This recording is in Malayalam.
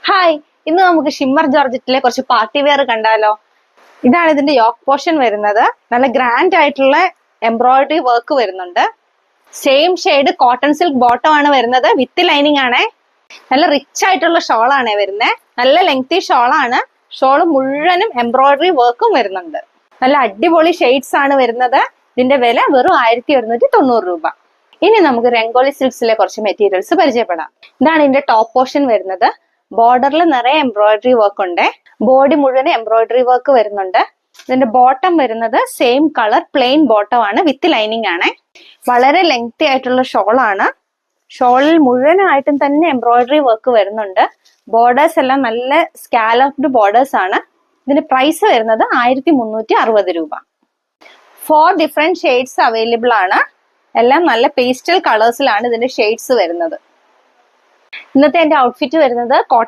ഹായ്, ഇന്ന് നമുക്ക് ഷിമ്മർ ജോർജറ്റിലെ കുറച്ച് പാർട്ടി വെയർ കണ്ടാലോ. ഇതാണ് ഇതിന്റെ യോക്ക് പോർഷൻ വരുന്നത്. നല്ല ഗ്രാൻഡ് ആയിട്ടുള്ള എംബ്രോയിഡറി വർക്ക് വരുന്നുണ്ട്. Same shade cotton silk bottom ആണ് വരുന്നത്, വിത്ത് ലൈനിങ് ആണ്. നല്ല റിച്ച് ആയിട്ടുള്ള ഷോൾ ആണ് വരുന്നത്. നല്ല ലെങ്തി ഷോൾ ആണ്. ഷോൾ മുഴുവനും എംബ്രോയിഡറി വർക്കും വരുന്നുണ്ട്. നല്ല അടിപൊളി ഷെയ്ഡ്സ് ആണ് വരുന്നത്. ഇതിന്റെ വില വെറും 1190 രൂപ. ഇനി നമുക്ക് രംഗോലി സിൽക്സിലെ കുറച്ച് മെറ്റീരിയൽസ് പരിചയപ്പെടാം. ഇതാണ് ഇതിന്റെ ടോപ്പ് പോർഷൻ വരുന്നത്. ബോർഡറിൽ നിറയെ എംബ്രോയിഡറി വർക്ക് ഉണ്ട്. ബോഡി മുഴുവൻ എംബ്രോയിഡറി വർക്ക് വരുന്നുണ്ട്. ഇതിന്റെ ബോട്ടം വരുന്നത് സെയിം കളർ പ്ലെയിൻ ബോട്ടം ആണ്, വിത്ത് ലൈനിങ് ആണ്. വളരെ ലെങ്തി ആയിട്ടുള്ള ഷോൾ ആണ്. ഷോളിൽ മുഴുവനായിട്ടും തന്നെ എംബ്രോയിഡറി വർക്ക് വരുന്നുണ്ട്. ബോർഡേഴ്സ് എല്ലാം നല്ല സ്കാലപ്ഡ് ബോർഡേഴ്സ് ആണ്. ഇതിന്റെ പ്രൈസ് വരുന്നത് 1360 രൂപ. 4 ഡിഫറെന്റ് ഷെയ്ഡ്സ് അവൈലബിൾ ആണ്. എല്ലാം നല്ല പേസ്റ്റൽ കളേഴ്സിലാണ് ഇതിന്റെ ഷെയ്ഡ്സ് വരുന്നത്. ഇന്നത്തെ എന്റെ ഔട്ട്ഫിറ്റ് വരുന്നത് കോട്ടൺ